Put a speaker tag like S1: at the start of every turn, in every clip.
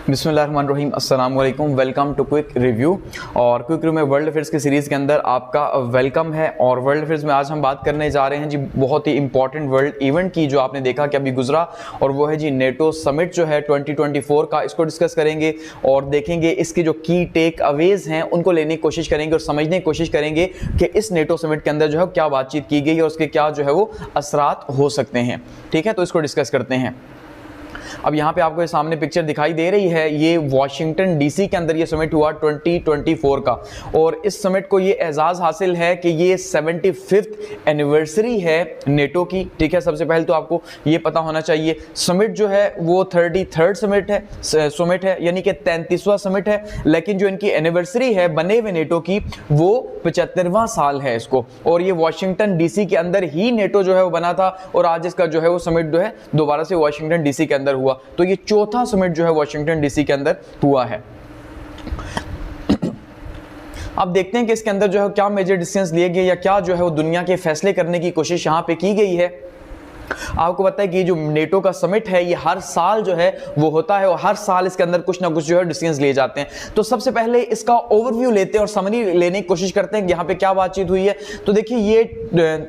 S1: बिस्मिल्लाहिर्रहमानिर्रहीम, अस्सलाम वालेकुम। Welcome to quick review. और क्विक रिव्यू में वर्ल्ड अफेयर्स की सीरीज़ के अंदर आपका वेलकम है। और वर्ल्ड अफेयर्स में आज हम बात करने जा रहे हैं जी बहुत ही इंपॉर्टेंट वर्ल्ड इवेंट की, जो आपने देखा कि अभी गुजरा, और वो है जी नेटो समिट जो है 2024 का। इसको डिस्कस करेंगे और देखेंगे इसके जो की टेक अवेज हैं उनको लेने की कोशिश करेंगे और समझने की कोशिश करेंगे कि इस नेटो समिट के अंदर जो है क्या बातचीत की गई और उसके क्या जो है वो असरात हो सकते हैं। ठीक है, तो इसको डिस्कस करते हैं। अब यहाँ पे आपको ये सामने पिक्चर दिखाई दे रही है, ये वॉशिंगटन डीसी के अंदर ये समिट हुआ 2024 का। और इस समिट को ये एजाज़ हासिल है कि ये 75th एनिवर्सरी है नेटो की। ठीक है, सबसे पहले तो आपको ये पता होना चाहिए समिट जो है वो 33rd समिट है यानी कि 33वां समिट है, लेकिन जो इनकी एनिवर्सरी है बने हुए नेटो की वो 75वां साल है इसको। और ये वॉशिंगटन डीसी के अंदर ही नेटो जो है वो बना था, और आज इसका जो है वो समिट जो है दोबारा से वॉशिंगटन डीसी के अंदर हुआ। तो ये चौथा समिट जो है वॉशिंगटन डीसी के अंदर हुआ है। अब देखते हैं कि इसके अंदर जो है क्या मेजर डिसीजंस लिए गए या क्या जो है वो दुनिया के फैसले करने की कोशिश यहां पे की गई है। आपको पता है कि जो नेटो का समिट है ये हर साल जो है वो होता है और हर साल इसके अंदर कुछ ना कुछ जो है डिसीजंस लिए जाते हैं। तो सबसे पहले इसका ओवरव्यू लेते हैं और समरी लेने की कोशिश करते हैं कि यहाँ पे क्या बातचीत हुई है। तो देखिए ये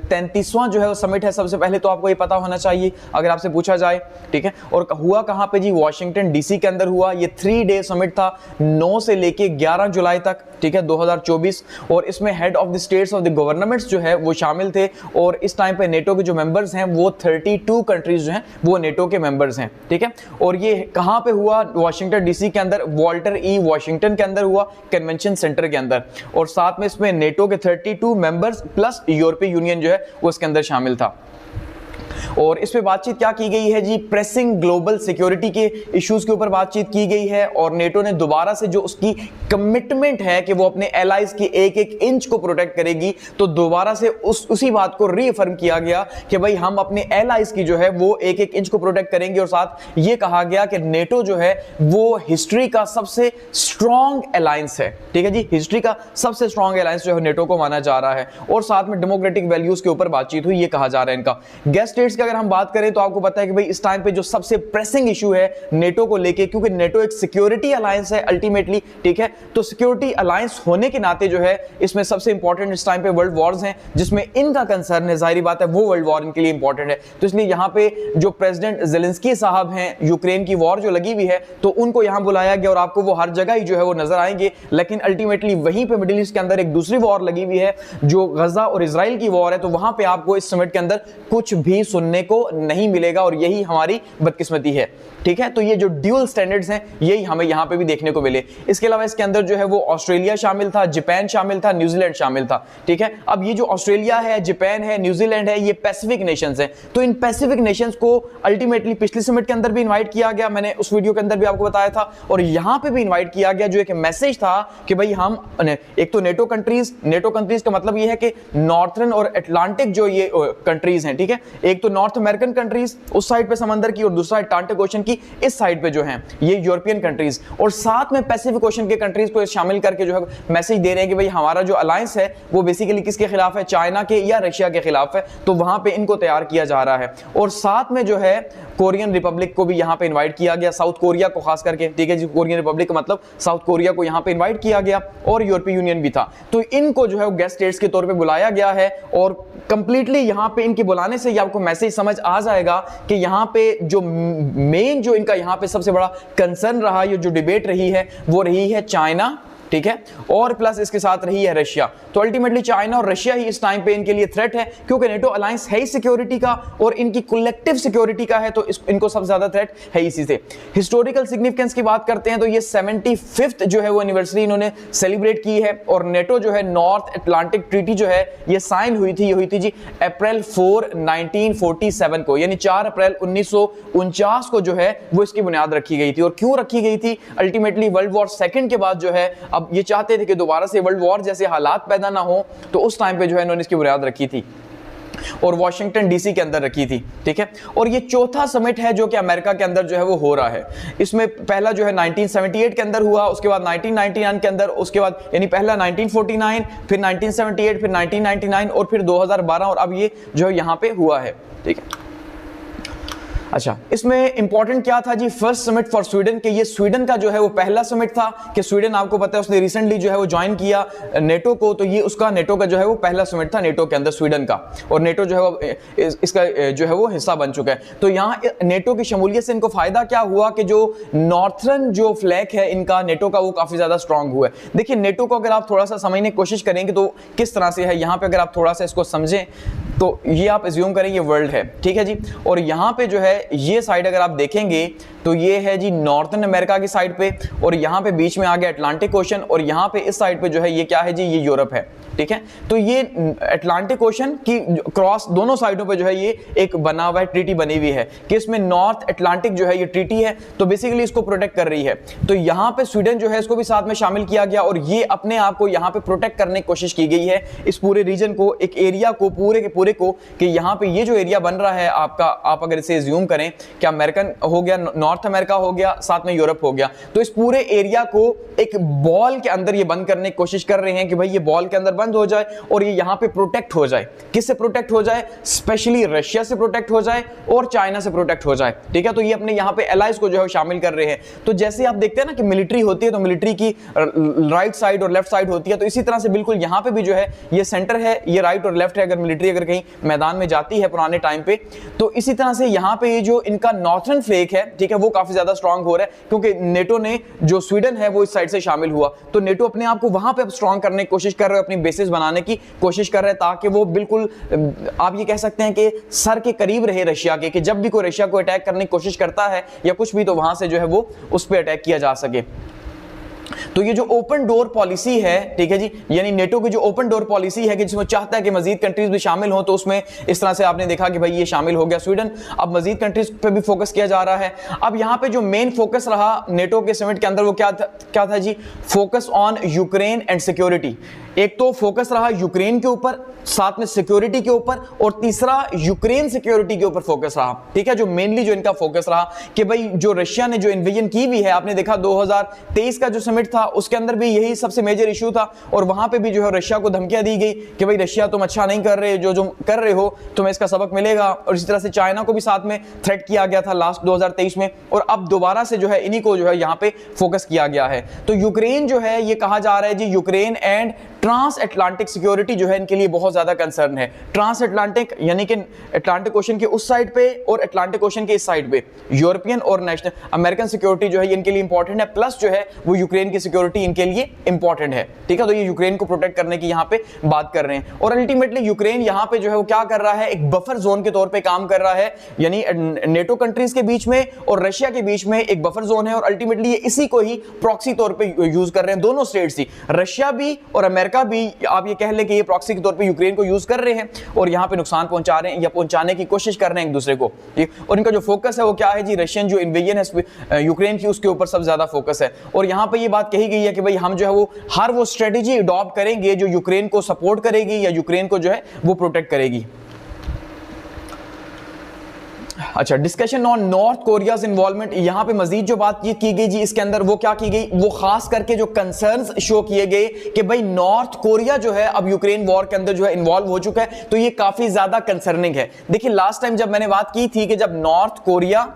S1: 33वां जो है वो समिट है। सबसे पहले तो आपको ये पता होना चाहिए अगर आपसे पूछा जाए। ठीक है, और हुआ कहाँ पे जी? वॉशिंगटन डीसी के अंदर हुआ। ये 3 डे समिट था, 9 से लेके 11 जुलाई तक। ठीक है, 2024। और इसमें head of the states of the governments जो है वो शामिल थे। और इस टाइम पे नेटो के जो मेंबर्स हैं वो 32 कंट्रीज जो हैं वो नेटो के मेंबर्स हैं। ठीक है, और ये कहां पे हुआ? वॉशिंगटन डीसी के अंदर, वॉल्टर ई वॉशिंगटन के अंदर हुआ, कन्वेंशन सेंटर के अंदर। और साथ में इसमें नेटो के 32 मेंबर्स प्लस यूरोपीय यूनियन जो है वो इसके अंदर शामिल था। और इस पे बातचीत क्या की गई है जी? प्रेसिंग ग्लोबल सिक्योरिटी के इश्यूज के ऊपर बातचीत की गई है। और नेटो ने दोबारा से जो उसकी कमिटमेंट है कि वो अपने एलाइज की एक एक इंच को प्रोटेक्ट करेगी, तो दोबारा से उसी बात को रीअफर्म किया गया कि भाई हम अपने एलाइज की जो है वो एक एक इंच को प्रोटेक्ट करेंगे। और साथ ये कहा गया कि नेटो जो है वो हिस्ट्री का सबसे स्ट्रॉन्ग अलायंस है। ठीक है जी, हिस्ट्री का सबसे स्ट्रॉन्ग अलायंस जो है नेटो को माना जा रहा है। और साथ में डेमोक्रेटिक वैल्यूज के ऊपर बातचीत हुई, ये कहा जा रहा है इनका। गेस्ट स्टेट्स की अगर हम बात करें तो आपको पता है कि भाई इस टाइम पे जो सबसे प्रेसिंग इशू है नेटो को लेके, क्योंकि नेटो एक सिक्योरिटी अलायंस है अल्टीमेटली। ठीक है, तो सिक्योरिटी अलायंस होने के नाते जो है इसमें सबसे इंपॉर्टेंट इस टाइम पे वर्ल्ड वॉर्स हैं, जिसमें इनका कंसर्न है, जाहिर बात है वो वर्ल्ड वॉर इनके लिए इंपॉर्टेंट है। तो इसलिए यहां पे जो प्रेसिडेंट ज़ेलेंस्की साहब हैं, यूक्रेन की वॉर जो लगी हुई है, तो उनको यहां बुलाया गया। और आपको वो हर जगह ही जो है वो नजर आएंगे, लेकिन अल्टीमेटली वहीं पे मिडिल ईस्ट के अंदर एक दूसरी वॉर लगी हुई है जो गजा और इजराइल की वॉर है। तो वहां पे आपको इस समिट के अंदर कुछ भी सुनने को नहीं मिलेगा, और यही हमारी बदकिस्मती है। ठीक है, तो ये जो ड्यूअल स्टैंडर्ड्स हैं यही हमें यहां पे भी देखने को मिले। इसके अलावा इसके अंदर जो है वो ऑस्ट्रेलिया शामिल था, जापान शामिल था, न्यूजीलैंड शामिल था। ठीक है, अब ये जो ऑस्ट्रेलिया है, जापान है, न्यूजीलैंड है, ये पैसिफिक नेशंस हैं। तो इन पैसिफिक नेशंस को अल्टीमेटली पिछले समिट के अंदर भी इनवाइट किया गया, मैंने उस वीडियो के अंदर भी आपको बताया था, और यहां पे भी इनवाइट किया गया, जो एक मैसेज था कि भाई हम एक तो नेटो कंट्रीज का मतलब ये है कि नॉर्थर्न और अटलांटिक जो ये कंट्रीज हैं, ठीक है, एक तो नॉर्थ अमेरिकन कंट्रीज उस साइड पे समंदर की, और दूसरा अटलांटिक ओशन की इस साइड पे जो हैं ये यूरोपियन कंट्रीज, और साथ में पैसिफिक ओशन के कंट्रीज को शामिल करके जो है मैसेज दे रहे हैं कि भाई हमारा जो अलायंस है वो बेसिकली किसके खिलाफ है? चाइना के या रशिया के खिलाफ है। तो वहां पे इनको तैयार किया जा रहा है। और साथ में जो है कोरियन रिपब्लिक को भी यहां पे इनवाइट किया गया, साउथ कोरिया को खास करके। ठीक है जी, कोरियन रिपब्लिक का मतलब साउथ कोरिया को यहां पे इनवाइट किया गया, और यूरोपीय यूनियन भी था। तो इनको जो है गेस्ट स्टेट्स के तौर पे बुलाया गया है। और कंप्लीटली यहां पे इनके बुलाने से ही आपको मैसेज समझ आ जाएगा कि यहां पे जो मेन जो इनका यहां पे सबसे बड़ा कंसर्न रहा, ये जो डिबेट रही है वो रही है चाइना। ठीक है, और प्लस इसके साथ रही है रशिया। तो अल्टीमेटली चाइना और रशिया ही इस टाइम पे इनके लिए थ्रेट है, क्योंकि नेटो अलायंस है ही सिक्योरिटी का और इनकी कलेक्टिव सिक्योरिटी का है। तो इनको सबसे ज्यादा थ्रेट है इसी से। हिस्टोरिकल सिग्निफिकेंस की बात करते हैं तो ये 75th जो है वो एनिवर्सरी इन्होंने सेलिब्रेट की है। और नेटो जो है नॉर्थ अटलांटिक ट्रीटी जो है ये साइन हुई थी जी अप्रैल 4 1947 को, यानी 4 अप्रैल 1949 को जो है वो इसकी बुनियाद रखी गई थी। और क्यों रखी गई थी? अल्टीमेटली वर्ल्ड वॉर सेकंड के बाद जो है अब ये चाहते थे कि दोबारा से वर्ल्ड वॉर जैसे हालात पैदा ना हो, तो उस टाइम पे जो है इन्होंने इसकी बुनियाद रखी थी और वॉशिंगटन डीसी के अंदर रखी थी। ठीक है, और ये चौथा समिट है जो कि अमेरिका के अंदर जो है वो हो रहा है। इसमें पहला जो है 1978 के अंदर हुआ, उसके बाद 1999 के अंदर, उसके बाद यानी पहला 1949, फिर 1978, फिर 1999 और फिर 2012, और अब ये जो है यहां पे हुआ है। ठीक है, अच्छा, इसमें इंपॉर्टेंट क्या था जी, फर्स्ट समिट फॉर स्वीडन के, ये स्वीडन का जो है वो पहला समिट था कि स्वीडन आपको पता है उसने रिसेंटली जो है वो ज्वाइन किया नेटो को, तो ये उसका नेटो का जो है वो पहला समिट था नेटो के अंदर स्वीडन का, और नेटो जो है वो इसका जो है वो हिस्सा बन चुका है। तो यहाँ नेटो की शमूलियत से इनको फायदा क्या हुआ कि जो नॉर्थर्न जो फ्लैग है इनका नेटो का वो काफी ज्यादा स्ट्रांग हुआ है। देखिए नेटो को अगर आप थोड़ा सा समझने की कोशिश करेंगे तो किस तरह से है, यहाँ पे अगर आप थोड़ा सा इसको समझें तो ये आप एज्यूम करें ये वर्ल्ड है, ठीक है जी, और यहाँ पे जो है ये साइड अगर आप देखेंगे तो ये है जी नॉर्थन अमेरिका की साइड पे, और यहाँ पे बीच में आ गया अटलांटिक ओशन, और यहाँ पे इस साइड पे जो है ये क्या है जी, ये यूरोप है, ठीक है। तो ये अटलांटिक ओशन की क्रॉस दोनों साइडों पे जो है ये एक बना हुआ है, ट्रीटी बनी हुई है कि इसमें नॉर्थ अटलांटिक जो है ये ट्रीटी है, तो बेसिकली इसको प्रोटेक्ट कर रही है। तो यहाँ पे स्वीडन जो है इसको भी साथ में शामिल किया गया, और ये अपने आप को यहाँ पे प्रोटेक्ट करने की कोशिश की गई है, इस पूरे रीजन को, एक एरिया को, पूरे के पूरे को, कि यहाँ पे ये जो एरिया बन रहा है आपका, आप अगर इसे ज्यूम करें, क्या अमेरिकन हो गया, नॉर्थ अमेरिका हो गया, साथ में यूरोप हो गया, तो इस पूरे एरिया को एक बॉल के अंदर ये बंद करने की कोशिश कर रहे हैं कि भाई ये बॉल के अंदर बंद हो जाए और ये यहाँ पे प्रोटेक्ट हो जाए। किससे प्रोटेक्ट हो जाए? स्पेशली रशिया से प्रोटेक्ट हो जाए और चाइना से प्रोटेक्ट हो जाए, ठीक है। तो ये अपने यहाँ पे एलाइज को जो है शामिल कर रहे हैं। तो जैसे आप देखते हैं ना कि मिलिट्री होती है तो मिलिट्री की राइट साइड और लेफ्ट साइड होती है, तो इसी तरह से बिल्कुल यहाँ पे भी जो है ये सेंटर है, ये राइट और लेफ्ट है, अगर मिलिट्री अगर कहीं मैदान में जाती है पुराने टाइम पे, तो इसी तरह से यहाँ पे ये जो इनका नॉर्थर्न फ्लैग है, ठीक है, वो काफी ज्यादा स्ट्रांग हो रहा है, क्योंकि नेटो ने जो स्वीडन है वो इस साइड से शामिल हुआ, तो नेटो अपने आप को वहां पे अब स्ट्रांग करने की कोशिश कर रहे हैं, अपनी बेसिस बनाने की कोशिश कर रहे हैं, ताकि वो बिल्कुल आप ये कह सकते हैं कि सर के करीब रहे रशिया के, कि जब भी कोई रशिया को अटैक करने की कोशिश करता है या कुछ भी, तो वहां से जो है वो उस पर अटैक किया जा सके। तो ये जो ओपन डोर पॉलिसी है, ठीक है जी, यानी नेटो की जो ओपन डोर पॉलिसी है कि जिसमें चाहता है कि मजीद कंट्रीज भी शामिल हो, तो उसमें इस तरह से आपने देखा कि भाई ये शामिल हो गया स्वीडन, अब मजीद कंट्रीज पे भी फोकस किया जा रहा है। अब यहाँ पे जो मेन फोकस रहा नेटो के समिट के अंदर वो क्या था जी, focus on Ukraine and security. एक तो फोकस रहा यूक्रेन के ऊपर, साथ में सिक्योरिटी के ऊपर, और तीसरा यूक्रेन सिक्योरिटी के ऊपर फोकस रहा, ठीक है, जो मेनली जो इनका फोकस रहा कि भाई जो रशिया ने जो इन्वेजन की हुई है, आपने देखा 2023 का जो समिट था उसके अंदर भी यही सबसे मेजर इशू था, और वहां पे भी जो है रशिया को धमकियां दी गई कि भाई रशिया तुम अच्छा नहीं कर रहे, जो कर रहे हो तुम्हें इसका सबक मिलेगा, और इसी तरह से चाइना को भी साथ में थ्रेट किया गया था लास्ट 2023 में, और अब दोबारा से जो है इन्हीं को जो है यहाँ पे फोकस किया गया है। तो यूक्रेन जो है ये कहा जा रहा है जी, Ukraine and transatlantic security जो है इनके लिए बहुत ज्यादा कंसर्न है। ट्रांस अटलांटिक यानी कि अटलांटिक ओशन के उस साइड पे और अटलांटिक ओशन के इस साइड पे यूरोपियन और नेशनल अमेरिकन सिक्योरिटी जो है इनके लिए इंपॉर्टेंट है, प्लस जो है वो यूक्रेन की सिक्योरिटी इनके लिए इंपॉर्टेंट है, ठीक है। तो ये यूक्रेन को प्रोटेक्ट करने की यहाँ पे बात कर रहे हैं, और अल्टीमेटली यूक्रेन यहाँ पे जो है वो क्या कर रहा है, एक बफर जोन के तौर पर काम कर रहा है, यानी नेटो कंट्रीज के बीच में और रशिया के बीच में एक बफर जोन है, और अल्टीमेटली इसी को ही प्रॉक्सी तौर पर यूज कर रहे हैं दोनों स्टेट्स ही, रशिया भी और अमेरिका भी, आप ये कह लें कि ये प्रॉक्सी के तौर पे यूक्रेन को यूज कर रहे हैं और यहां पे नुकसान पहुंचा रहे हैं या पहुंचाने की कोशिश कर रहे हैं एक दूसरे को। और इनका जो फोकस है वो क्या है जी, रशियन जो इन्वेजन है यूक्रेन की उसके ऊपर सबसे ज्यादा फोकस है, और यहां पे ये बात कही गई है कि भाई हम जो है वो हर वो स्ट्रेटेजी अडॉप्ट करेंगे जो यूक्रेन को सपोर्ट करेगी या यूक्रेन को जो है वो प्रोटेक्ट करेगी। अच्छा, discussion on north Korea's involvement, यहां पे मजीद जो बातचीत की गई जी इसके अंदर वो क्या की गई, वो खास करके जो कंसर्न्स शो किए गए कि भाई नॉर्थ कोरिया जो है अब यूक्रेन वॉर के अंदर जो है इन्वॉल्व हो चुका है, तो ये काफी ज्यादा कंसर्निंग है। देखिए लास्ट टाइम जब मैंने बात की थी कि जब नॉर्थ कोरिया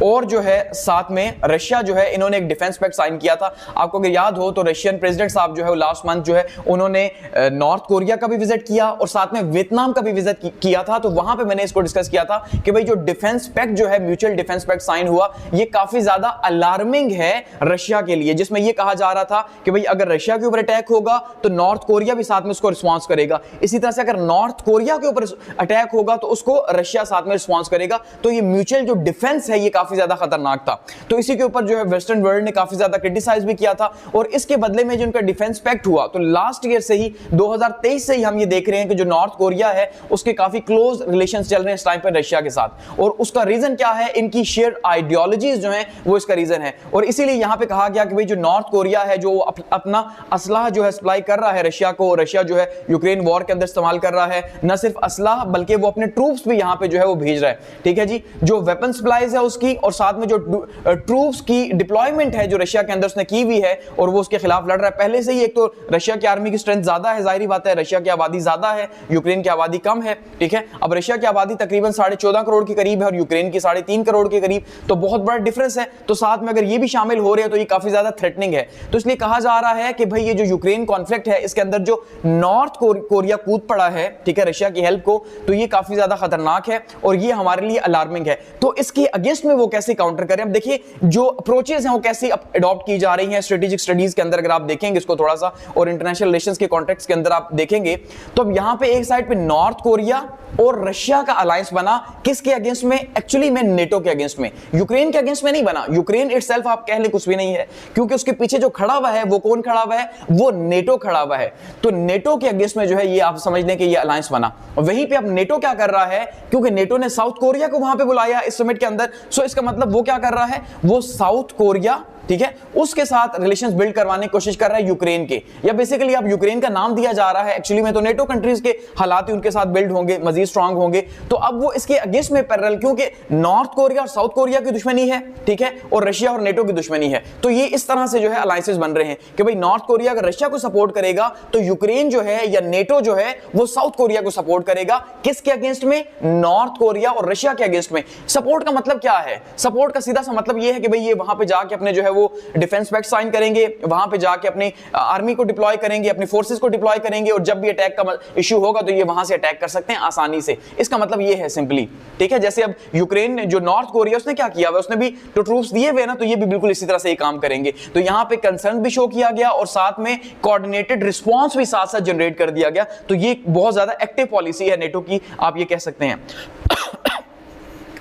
S1: और जो है साथ में रशिया जो है इन्होंने एक डिफेंस पैक्ट साइन किया था, आपको अगर याद हो तो रशियन प्रेसिडेंट साहब जो है लास्ट मंथ जो है उन्होंने नॉर्थ कोरिया का भी विजिट किया और साथ में वियतनाम का भी विजिट किया था, तो वहां पे मैंने इसको डिस्कस किया था कि भाई जो डिफेंस पैक्ट जो है म्यूचुअल डिफेंस पैक्ट साइन हुआ, ये काफी ज्यादा अलार्मिंग है रशिया के लिए, जिसमें ये कहा जा रहा था कि भाई अगर रशिया के ऊपर अटैक होगा तो नॉर्थ कोरिया भी साथ में उसको रिस्पॉन्स करेगा, इसी तरह से अगर नॉर्थ कोरिया के ऊपर अटैक होगा तो उसको रशिया साथ में रिस्पॉन्स करेगा, तो ये म्यूचुअल जो डिफेंस है ये काफी ज्यादा खतरनाक था। तो इसी के ऊपर जो है वेस्टर्न वर्ल्ड ने काफी ज्यादा क्रिटिसाइज भी किया था, और इसके बदले में जो उनका डिफेंस पैक्ट हुआ, तो लास्ट ईयर से ही 2023 से ही हम ये देख रहे हैं कि जो नॉर्थ कोरिया है उसके काफी क्लोज रिलेशंस चल रहे हैं इस टाइम पर रशिया के साथ, और उसका रीजन क्या है, इनकी शेयर्ड आइडियोलॉजीज जो है वो इसका रीजन है। और इसीलिए यहां पे कहा गया कि भाई जो नॉर्थ कोरिया है जो अपना असलाह जो है सप्लाई कर रहा है रशिया को, रशिया जो है यूक्रेन वॉर के अंदर इस्तेमाल कर रहा है, न सिर्फ असलाह बल्कि वो अपने ट्रूप्स भी यहां पे जो है वो भेज रहा है, ठीक है जी। जो वेपन सप्लाईज है उसकी और साथ में जो ट्रूप्स की डिप्लॉयमेंट है जो रशिया के अंदर उसने की हुई है और वो उसके खिलाफ लड़ रहा है। पहले से ही एक तो रशिया की आर्मी की स्ट्रेंथ ज्यादा है, जाहिर बात है, रशिया की आबादी ज्यादा है, यूक्रेन की आबादी कम है, ठीक है। अब रशिया की आबादी तकरीबन 14.5 करोड़ के करीब है और यूक्रेन की 3.5 करोड़ के करीब, तो बहुत बड़ा डिफरेंस है। तो साथ में अगर ये भी शामिल हो रहे हैं तो ये काफी ज्यादा थ्रेटनिंग है। तो इसलिए कहा जा रहा है कि भाई ये जो यूक्रेन कॉन्फ्लिक्ट है इसके अंदर जो नॉर्थ कोरिया कूद पड़ा है, ठीक है, रशिया की हेल्प को, तो ये काफी ज्यादा खतरनाक है और ये हमारे लिए अलार्मिंग है। तो इसके अगेंस्ट में वो कैसे काउंटर करें? अब देखिए जो अप्रोचेस हैं वो कैसे अडॉप्ट की जा रही हैं स्ट्रेटेजिक स्टडीज के अंदर, अगर आप देखेंगे इसको थोड़ा सा और इंटरनेशनल रिलेशंस के कॉन्टेक्स्ट के अंदर आप देखेंगे तो अब यहां पे एक साइड पे नॉर्थ कोरिया और रशिया का अलायंस बना, किसके अगेंस्ट में? एक्चुअली में नेटो के अगेंस्ट में, यूक्रेन के अगेंस्ट में नहीं बना। यूक्रेन इटसेल्फ आप कह ले कुछ भी नहीं है, क्योंकि उसके पीछे जो खड़ा हुआ है वो कौन खड़ा हुआ है? वो नेटो खड़ा हुआ है। तो नेटो के अगेंस्ट में जो है ये आप समझ लें कि ये अलायंस बना। वहीं पे अब नेटो क्या कर रहा है, क्योंकि नेटो ने साउथ कोरिया को वहां पे बुलाया इस समिट के अंदर, सो इसका मतलब वो क्या कर रहा है? वो साउथ कोरिया, ठीक है, उसके साथ रिलेशंस बिल्ड करवाने की कोशिश कर रहा है यूक्रेन के, या बेसिकली अब यूक्रेन का नाम दिया जा रहा है, एक्चुअली में तो नेटो कंट्रीज के हालात ही उनके साथ बिल्ड होंगे, मजीद स्ट्रांग होंगे। तो अब वो इसके अगेंस्ट में पैरेलल, क्योंकि नॉर्थ कोरिया और साउथ कोरिया की दुश्मनी है, ठीक है, और रशिया और नेटो की दुश्मनी है। तो ये इस तरह से जो है अलायंसेस बन रहे हैं कि भाई नॉर्थ कोरिया अगर रशिया को सपोर्ट करेगा तो यूक्रेन जो है या नेटो जो है वो साउथ कोरिया को सपोर्ट करेगा। किसके अगेंस्ट में? नॉर्थ कोरिया और रशिया के अगेंस्ट में। सपोर्ट का मतलब क्या है? सपोर्ट का सीधा सा मतलब ये है कि भाई ये वहां पे जाके अपने जो है वो डिफेंस पैक्ट साइन करेंगे, वहां पे जाके अपनी आर्मी को डिप्लॉय करेंगे, अपनी फोर्सेस को डिप्लॉय करेंगे, और जब भी अटैक का इश्यू होगा तो ये वहां से अटैक कर सकते हैं आसानी से। इसका मतलब ये है सिंपली, ठीक है। जैसे अब यूक्रेन जो नॉर्थ कोरिया उसने क्या किया, उसने भी तो ट्रूप्स दिए हुए ना, तो ये भी बिल्कुल इसी तरह से ये काम करेंगे। तो यहां पे कंसर्न भी शो किया गया और साथ में कोऑर्डिनेटेड रिस्पांस भी साथ साथ जनरेट कर दिया गया। तो ये बहुत ज्यादा एक्टिव पॉलिसी है नेटो की, आप ये कह सकते हैं।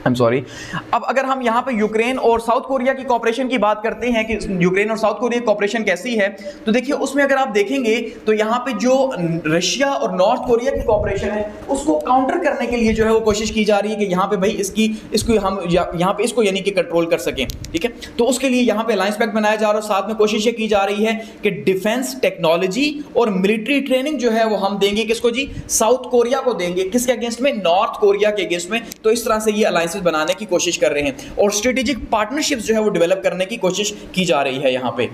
S1: I'm sorry। अब अगर हम यहाँ पे यूक्रेन और साउथ कोरिया की कोऑपरेशन की बात करते हैं कि यूक्रेन और साउथ कोरिया की कोऑपरेशन कैसी है, तो देखिए उसमें अगर आप देखेंगे तो यहाँ पे जो रशिया और नॉर्थ कोरिया की कोऑपरेशन है उसको काउंटर करने के लिए जो है वो कोशिश की जा रही है कि यहाँ पे भाई इसको हम यहाँ पे इसको यानी कि कंट्रोल कर सकें, ठीक है। तो उसके लिए यहाँ पे अलायंस पैक्ट बनाया जा रहा है, साथ में कोशिश ये की जा रही है कि डिफेंस टेक्नोलॉजी और मिलिट्री ट्रेनिंग जो है वो हम देंगे किसको जी? साउथ कोरिया को देंगे। किसके अगेंस्ट में? नॉर्थ कोरिया के अगेंस्ट में। तो इस तरह से ये अलायंस बनाने की कोशिश कर रहे हैं और स्ट्रेटेजिक पार्टनरशिप्स जो है वो डेवलप करने की कोशिश की जा रही है यहां पे।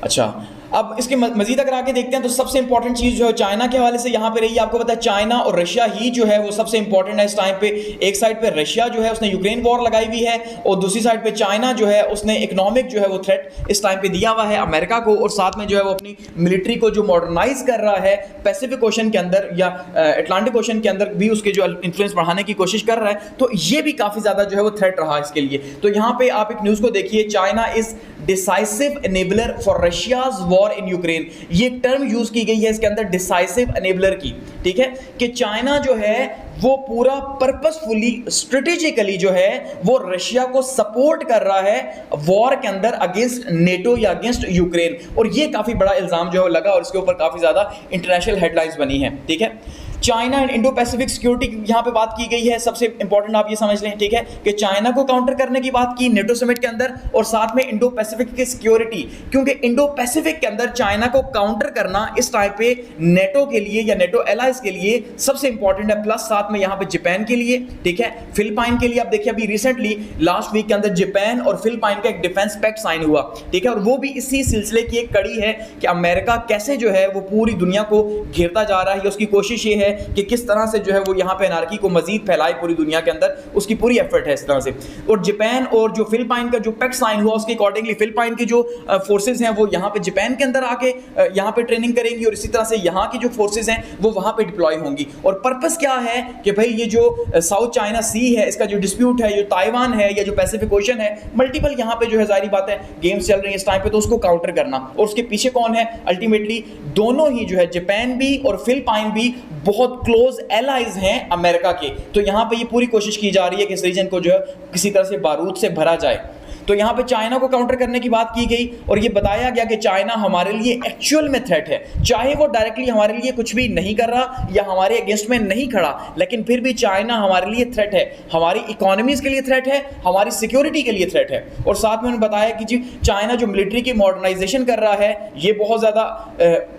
S1: अच्छा, अब इसके मजीद अगर आगे देखते हैं तो सबसे इंपॉर्टेंट चीज जो है चाइना के हवाले से यहाँ पे रही है। आपको पता है चाइना और रशिया ही जो है वो सबसे इंपॉर्टेंट है इस टाइम पे। एक साइड पे रशिया जो है उसने यूक्रेन वॉर लगाई हुई है और दूसरी साइड पे चाइना जो है उसने इकोनॉमिक जो है वो थ्रेट इस टाइम पे दिया हुआ है अमेरिका को, और साथ में जो है वो अपनी मिलिट्री को जो मॉडर्नाइज कर रहा है पैसिफिक ओशन के अंदर या अटलांटिक ओशन के अंदर भी उसके जो इन्फ्लुएंस बढ़ाने की कोशिश कर रहा है। तो ये भी काफी ज्यादा जो है वो थ्रेट रहा इसके लिए। तो यहाँ पे आप एक न्यूज को देखिए, China is decisive enabler for Russia's war in Ukraine. ये टर्म यूज की गई है इसके अंदर डिसाइसिव एनेबलर की, ठीक है, कि चाइना जो है वो पूरा पर्पसफुली स्ट्रेटेजिकली जो है वो रशिया को सपोर्ट कर रहा है वॉर के अंदर अगेंस्ट नेटो या अगेंस्ट यूक्रेन। और ये काफी बड़ा इल्जाम जो है लगा और इसके ऊपर काफी ज्यादा इंटरनेशनल हेडलाइंस बनी है, ठीक है। China and Indo Pacific security यहाँ पे बात की गई है, सबसे इंपॉर्टेंट आप ये समझ लें, ठीक है, कि चाइना को काउंटर करने की बात की नेटो समिट के अंदर, और साथ में इंडो पैसिफिक की सिक्योरिटी, क्योंकि इंडो पैसिफिक के अंदर चाइना को काउंटर करना इस टाइप पे नेटो के लिए या नेटो एलाइज के लिए सबसे इंपॉर्टेंट है। प्लस साथ में यहाँ पे जापान के लिए, ठीक है, फिलिपाइन के लिए। आप देखिए अभी रिसेंटली लास्ट वीक के अंदर जापान और फिलिपाइन का एक डिफेंस पैक्ट साइन हुआ, ठीक है, और वो भी इसी सिलसिले की एक कड़ी है कि अमेरिका कैसे जो है वो पूरी दुनिया को घेरता जा रहा है। उसकी कोशिश ये है कि किस तरह से जो है वो यहाँ पे एनार्की को मजीद फैलाए पूरी दुनिया के अंदर, उसकी पूरी एफर्ट है इस तरह से। और जापान और जो फिलिपाइन का जो पैक्ट साइन हुआ उसके अकॉर्डिंगली फिलिपाइन की जो फोर्सेज हैं वो यहाँ पे जापान के अंदर आके यहाँ पे ट्रेनिंग करेंगी और इसी तरह से यहाँ की जो फोर्सेज हैं वो वहाँ पे डिप्लॉय होंगी। और पर्पस क्या है कि भाई ये जो साउथ चाइना सी है इसका जो डिस्प्यूट है, जो ताइवान है या जो पैसिफिक ओशन है, मल्टीपल यहाँ पे जो है जाहिर बात है गेम्स चल रही है इस टाइम पे, तो उसको काउंटर करना। और उसके पीछे कौन है? अल्टीमेटली दोनों ही जो है जापान भी और फिलिपाइन भी बहुत क्लोज एलाइज हैं अमेरिका के। तो यहां पे ये पूरी कोशिश की जा रही है कि इस रीजन को जो है किसी तरह से बारूद से भरा जाए। तो यहाँ पे चाइना को काउंटर करने की बात की गई और ये बताया गया कि चाइना हमारे लिए एक्चुअल में थ्रेट है, चाहे वो डायरेक्टली हमारे लिए कुछ भी नहीं कर रहा या हमारे अगेंस्ट में नहीं खड़ा, लेकिन फिर भी चाइना हमारे लिए थ्रेट है, हमारी इकोनॉमीज के लिए थ्रेट है, हमारी सिक्योरिटी के लिए थ्रेट है। और साथ में उन्होंने बताया कि जी चाइना जो मिलिट्री की मॉडर्नाइजेशन कर रहा है ये बहुत ज्यादा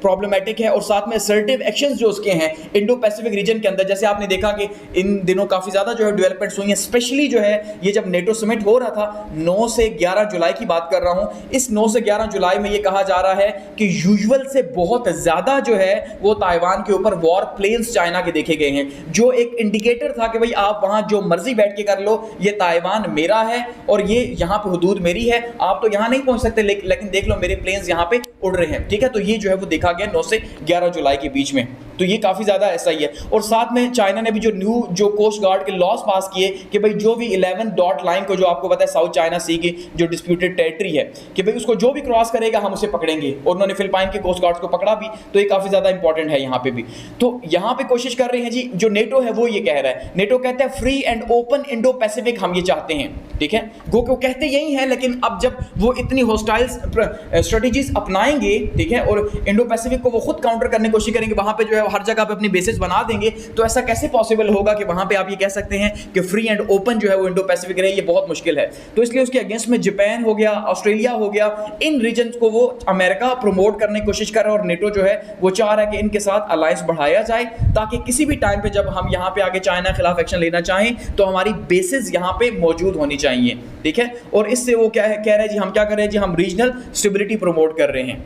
S1: प्रॉब्लमेटिक है, और साथ में असर्टिव एक्शंस जो उसके हैं इंडो पैसिफिक रीजन के अंदर, जैसे आपने देखा कि इन दिनों काफी ज्यादा जो है डेवलपमेंट्स हुई हैं, स्पेशली जो है ये जब नेटो समिट हो रहा था 9 से 11 जुलाई की बात कर रहा हूं, इस 9 से 11 जुलाई में ये कहा जा रहा है कि यूजुअल से बहुत ज्यादा जो है वो ताइवान के ऊपर वॉर प्लेन्स चाइना के देखे गए हैं, जो एक इंडिकेटर था कि भाई आप वहां जो मर्जी बैठ के कर लो, ये ताइवान मेरा है और ये यहां पे हुदूद मेरी है, आप तो यहां नहीं पहुंच सकते, लेकिन देख लो मेरे प्लेन्स यहां पे उड़ रहे हैं। ठीक है, तो ये जो है वो देखा गया 9 से 11 जुलाई के बीच में, तो ये काफी ज्यादा ऐसा ही है। और साथ में चाइना ने भी जो कोस्ट गार्ड के लॉस पास किए कि भाई जो भी 11 डॉट लाइन को, जो आपको पता है साउथ चाइना सी की जो डिस्प्यूटेड टेरिटरी है, कि भाई उसको जो भी क्रॉस करेगा हम उसे पकड़ेंगे, और उन्होंने फिलिपाइन के कोस्ट गार्ड्स को पकड़ा भी, तो ये काफी ज्यादा इंपॉर्टेंट है यहाँ पे भी। तो यहाँ पे कोशिश कर रहे हैं जी, जो नेटो है वो ये कह रहा है, नेटो कहता है free and open Indo Pacific हम ये चाहते हैं। ठीक है, वो कहते यही है, लेकिन अब जब वो इतनी हॉस्टाइल स्ट्रेटेजीज अपनाएंगे, ठीक है, और इंडो पैसिफिक को वो खुद काउंटर करने की कोशिश करेंगे, वहां पे जो है हर जगह पे अपनी बेसिस बना देंगे, तो ऐसा कैसे पॉसिबल होगा कि वहां पे आप ये कह सकते हैं कि फ्री एंड ओपन जो है वो इंडो पैसिफिक रहे, ये बहुत मुश्किल है। तो इसलिए उसके अगेंस्ट में जापान हो गया, ऑस्ट्रेलिया हो गया, इन रीजन को वो अमेरिका प्रमोट करने की कोशिश कर रहा है, और नेटो जो है वो चाह रहा है कि इनके साथ अलायंस बढ़ाया जाए, ताकि किसी भी टाइम पे जब हम यहाँ पे आगे चाइना के खिलाफ एक्शन लेना चाहें तो हमारी बेसिस यहाँ पे मौजूद होनी चाहिए। ठीक है, और इससे वो क्या है कह रहे हैं जी, हम क्या कर रहे हैं जी, हम रीजनल स्टेबिलिटी प्रमोट कर रहे हैं।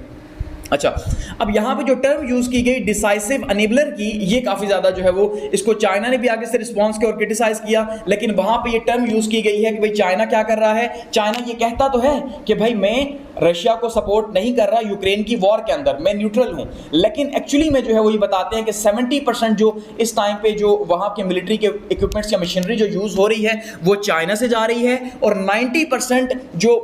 S1: अच्छा, अब यहां पे जो टर्म यूज की गई डिसाइसिव अनेबलर की, ये काफी ज्यादा जो है वो, इसको चाइना ने भी आगे से रिस्पांस किया और क्रिटिसाइज किया, लेकिन वहां पे ये टर्म यूज की गई है कि भाई चाइना क्या कर रहा है, चाइना ये कहता तो है कि भाई मैं रशिया को सपोर्ट नहीं कर रहा यूक्रेन की वॉर के अंदर, मैं न्यूट्रल हूं, लेकिन एक्चुअली में जो है वो ये बताते हैं कि 70% जो इस टाइम पे जो वहां के मिलिट्री के इक्विपमेंट्स या मशीनरी जो यूज हो रही है वो चाइना से जा रही है, और 90% जो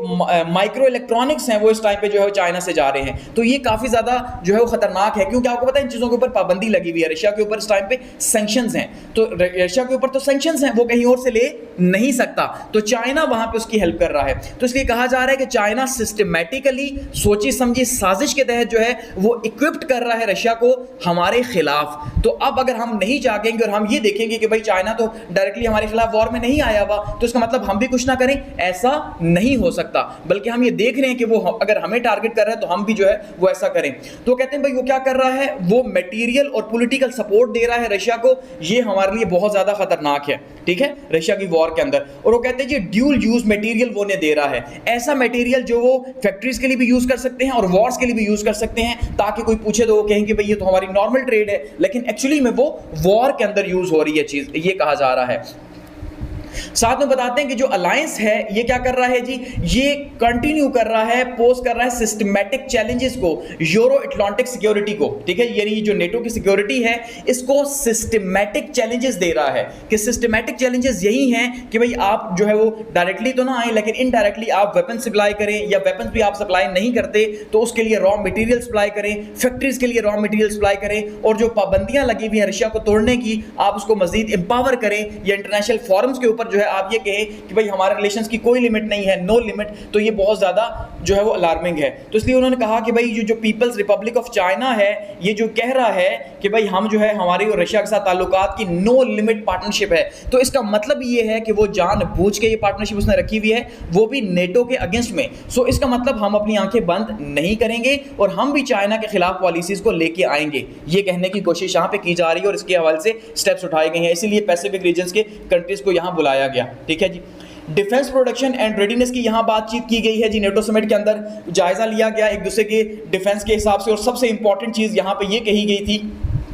S1: माइक्रो इलेक्ट्रॉनिक्स हैं वो इस टाइम पे जो है चाइना से जा रहे हैं। तो ये काफी ज्यादा जो है वो खतरनाक है, क्योंकि आपको पता है इन चीजों के ऊपर पाबंदी लगी हुई है, रशिया के ऊपर इस टाइम पे सैंक्शंस हैं, तो रशिया के ऊपर तो सैंक्शंस हैं, वो कहीं और से ले नहीं सकता, तो चाइना वहां पे उसकी हेल्प कर रहा है। तो इसलिए कहा जा रहा है कि चाइना सिस्टमैटिकली सोची समझी साजिश के तहत जो है वो इक्विप्ड कर रहा है रशिया को हमारे खिलाफ। तो अब अगर हम नहीं जागेंगे और हम ये देखेंगे कि भाई चाइना तो डायरेक्टली हमारे खिलाफ वॉर में नहीं आया हुआ, तो इसका मतलब हम भी कुछ ना करें, ऐसा नहीं हो सकता, बल्कि हम ये देख रहे हैं कि वो अगर हमें टारगेट कर रहा है तो हम भी जो है वो ऐसा करें। तो कहते हैं भाई वो क्या कर रहा है, वो मटेरियल और पॉलिटिकल सपोर्ट दे रहा है रशिया को, ये हमारे लिए बहुत ज्यादा खतरनाक है। ठीक है, रशिया की वॉर के अंदर, और वो कहते हैं जी ड्यूल यूज मटेरियल वो ने दे रहा है, ऐसा मटेरियल जो वो फैक्ट्रीज के लिए भी यूज कर सकते हैं और वॉर्स के लिए भी यूज कर सकते हैं, ताकि कोई पूछे तो वो कहें कि भाई ये तो हमारी नॉर्मल ट्रेड है, लेकिन एक्चुअली में वो वॉर के अंदर यूज हो रही है चीज, ये कहा जा रहा है। साथ में बताते हैं कि जो अलायंस है ये क्या कर रहा है जी, ये कंटिन्यू कर रहा है, पोज कर रहा है सिस्टमैटिक चैलेंजेस को, यूरो अटलांटिक सिक्योरिटी को। ठीक है, यानी जो नेटो की सिक्योरिटी है इसको सिस्टमैटिक चैलेंजेस दे रहा है, कि सिस्टमैटिक चैलेंजेस यही हैं कि भाई आप जो है वो डायरेक्टली तो ना आए, लेकिन इनडायरेक्टली आप वेपन सप्लाई करें, या वेपन्स भी आप सप्लाई नहीं करते तो उसके लिए रॉ मटेरियल सप्लाई करें, फैक्ट्रीज के लिए रॉ मटेरियल सप्लाई करें, और जो पाबंदियां लगी हुई हैं रशिया को तोड़ने की आप उसको मजीद एम्पावर करें, या इंटरनेशनल फोरम्स के ऊपर जो है आप ये कहें कि भाई हमारे रिलेशंस की कोई लिमिट नहीं है, नो लिमिट, तो ये बहुत ज्यादा जो है वो अलार्मिंग है। तो इसलिए उन्होंने कहा कि भाई जो पीपल्स रिपब्लिक ऑफ चाइना है ये जो कह रहा है कि भाई हम जो है हमारी और रशिया के साथ ताल्लुकात की नो लिमिट पार्टनरशिप है, तो इसका मतलब ये है कि वो जानबूझ के ये पार्टनरशिप उसने रखी हुई है, वो भी नेटो के अगेंस्ट में। सो इसका मतलब हम अपनी आंखें बंद नहीं करेंगे और हम भी चाइना के खिलाफ पॉलिसीज को लेके आएंगे, ये कहने की कोशिश यहाँ पे की जा रही है, और इसके हवाले से स्टेप्स उठाए गए हैं, इसीलिए पैसिफिक रीजन के कंट्रीज को यहाँ बुलाया गया। ठीक है जी, डिफेंस प्रोडक्शन एंड रेडीनेस की यहां बातचीत की गई है जी, नेटो समिट के अंदर जायजा लिया गया एक दूसरे के डिफेंस के हिसाब से, और सबसे इंपॉर्टेंट चीज यहां पे ये कही गई थी